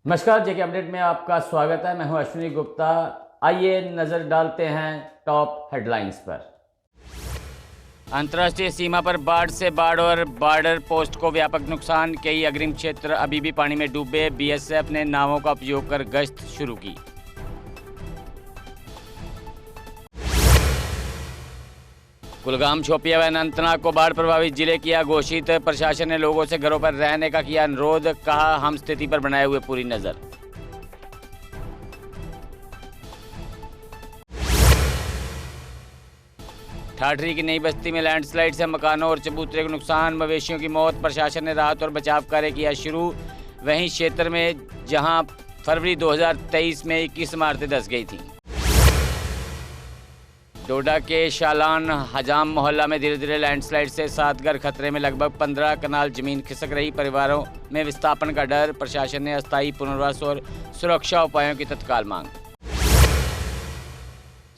नमस्कार, जेके अपडेट में आपका स्वागत है। मैं हूं अश्विनी गुप्ता। आइए नजर डालते हैं टॉप हेडलाइंस पर। अंतर्राष्ट्रीय सीमा पर बाढ़ से बाढ़ और बॉर्डर पोस्ट को व्यापक नुकसान। कई अग्रिम क्षेत्र अभी भी पानी में डूबे। बीएसएफ ने नावों का उपयोग कर गश्त शुरू की। कुलगाम, शोपियां व अनंतनाग को बाढ़ प्रभावित जिले किया घोषित। प्रशासन ने लोगों से घरों पर रहने का किया अनुरोध। कहा, हम स्थिति पर बनाए हुए पूरी नजर। ठाठरी की नई बस्ती में लैंडस्लाइड से मकानों और चबूतरे को नुकसान, मवेशियों की मौत। प्रशासन ने राहत और बचाव कार्य किया शुरू। वहीं क्षेत्र में जहां फरवरी 2023 में 21 इमारतें धंस गई थीं। डोडा के शालान हजाम मोहल्ला में धीरे धीरे लैंडस्लाइड से 7 घर खतरे में। लगभग 15 कनाल जमीन खिसक रही। परिवारों में विस्थापन का डर। प्रशासन ने अस्थायी पुनर्वास और सुरक्षा उपायों की तत्काल मांग।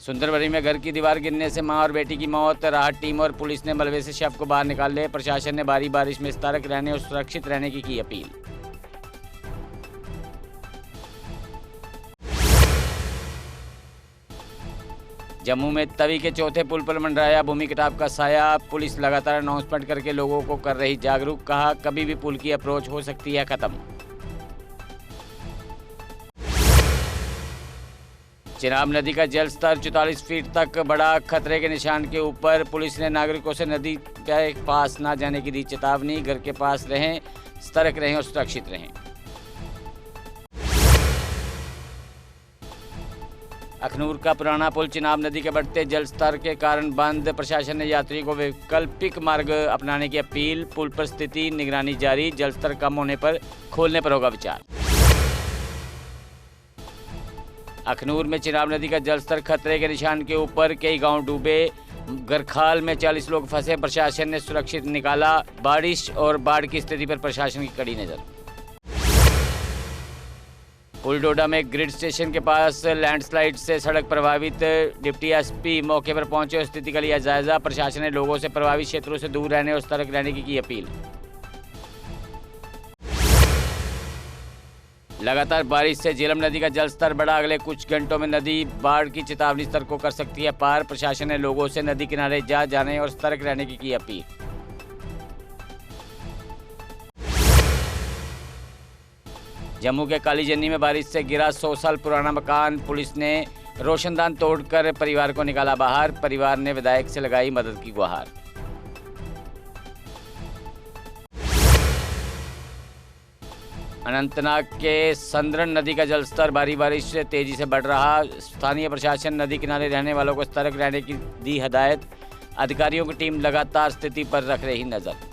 सुंदरबनी में घर की दीवार गिरने से मां और बेटी की मौत। राहत टीम और पुलिस ने मलबे से शव को बाहर निकाल लिया। प्रशासन ने भारी बारिश में सतर्क रहने और सुरक्षित रहने की अपील। जम्मू में तवी के चौथे पुल पर मंडराया भूमि कटाव का साया। पुलिस लगातार अनाउंसमेंट करके लोगों को कर रही जागरूक। कहा, कभी भी पुल की अप्रोच हो सकती है खत्म। चिनाब नदी का जल स्तर 44 फीट तक बढ़ा। खतरे के निशान के ऊपर। पुलिस ने नागरिकों से नदी के पास न जाने की दी चेतावनी। घर के पास रहें, सतर्क रहें और सुरक्षित रहें। अखनूर का पुराना पुल चिनाब नदी के बढ़ते जल स्तर के कारण बंद। प्रशासन ने यात्रियों को वैकल्पिक मार्ग अपनाने की अपील। पुल पर स्थिति निगरानी जारी। जल स्तर कम होने पर खोलने पर होगा विचार। अखनूर में चिनाब नदी का जलस्तर खतरे के निशान के ऊपर। कई गांव डूबे। गरखाल में 40 लोग फंसे। प्रशासन ने सुरक्षित निकाला। बारिश और बाढ़ की स्थिति पर प्रशासन की कड़ी नजर। पुल डोडा में ग्रिड स्टेशन के पास लैंडस्लाइड से सड़क प्रभावित। डिप्टी एसपी मौके पर पहुंचे और स्थिति का लिया जायजा। प्रशासन ने लोगों से प्रभावित क्षेत्रों से दूर रहने और सतर्क रहने की अपील। लगातार बारिश से झेलम नदी का जलस्तर बढ़ा। अगले कुछ घंटों में नदी बाढ़ की चेतावनी स्तर को कर सकती है पार। प्रशासन ने लोगों से नदी किनारे जाने और सतर्क रहने की अपील। जम्मू के कालीजन्नी में बारिश से गिरा 100 साल पुराना मकान। पुलिस ने रोशनदान तोड़कर परिवार को निकाला बाहर। परिवार ने विधायक से लगाई मदद की गुहार। अनंतनाग के संद्रन नदी का जलस्तर भारी बारिश से तेजी से बढ़ रहा। स्थानीय प्रशासन नदी किनारे रहने वालों को सतर्क रहने की दी हदायत। अधिकारियों की टीम लगातार स्थिति पर रख रही नजर।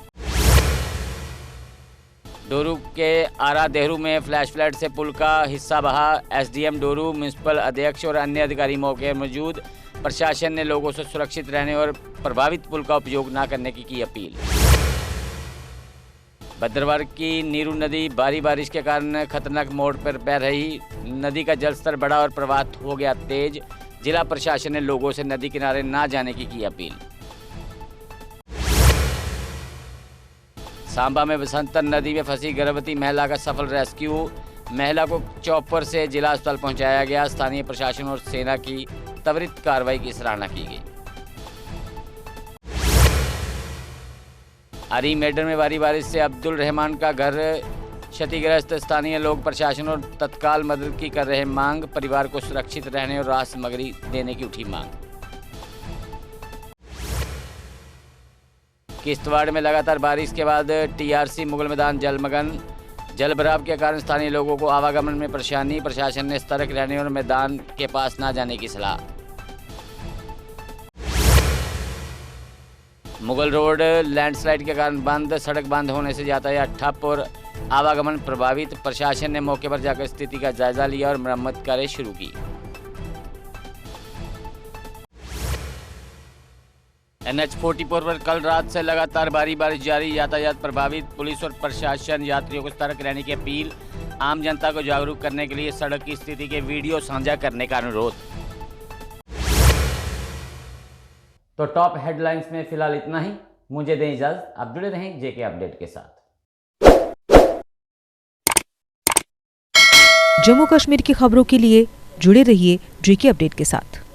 डोरू के आरा देहरू में फ्लैश फ्लड से पुल का हिस्सा बहा। एसडीएम डोरू, म्युनिसिपल अध्यक्ष और अन्य अधिकारी मौके पर मौजूद। प्रशासन ने लोगों से सुरक्षित रहने और प्रभावित पुल का उपयोग न करने की अपील। भद्रवाह की नीरू नदी भारी बारिश के कारण खतरनाक मोड़ पर बह रही। नदी का जलस्तर बढ़ा और प्रवाह हो गया तेज। जिला प्रशासन ने लोगों से नदी किनारे न जाने की अपील। सांबा में बसंतर नदी में फंसी गर्भवती महिला का सफल रेस्क्यू। महिला को चॉपर से जिला अस्पताल पहुंचाया गया। स्थानीय प्रशासन और सेना की त्वरित कार्रवाई की सराहना की गई। अरी मेडर में भारी बारिश से अब्दुल रहमान का घर क्षतिग्रस्त। स्थानीय लोग प्रशासन और तत्काल मदद की कर रहे मांग। परिवार को सुरक्षित रहने और राहत सामग्री देने की उठी मांग। किश्तवाड़ में लगातार बारिश के बाद टीआरसी मुगल मैदान जलमग्न। जल भराव के कारण स्थानीय लोगों को आवागमन में परेशानी। प्रशासन ने सतर्क रहने और मैदान के पास न जाने की सलाह। मुगल रोड लैंडस्लाइड के कारण बंद। सड़क बंद होने से यातायात ठप और आवागमन प्रभावित। प्रशासन ने मौके पर जाकर स्थिति का जायजा लिया और मरम्मत कार्य शुरू की। NH-44 पर कल रात से लगातार भारी बारिश जारी। यातायात प्रभावित। पुलिस और प्रशासन यात्रियों को सतर्क रहने की अपील। आम जनता को जागरूक करने के लिए सड़क की स्थिति के वीडियो साझा करने का अनुरोध। तो टॉप हेडलाइंस में फिलहाल इतना ही। मुझे दें इजाजत। आप जुड़े रहें जेके अपडेट के साथ। जम्मू कश्मीर की खबरों के लिए जुड़े रहिए JK अपडेट के साथ।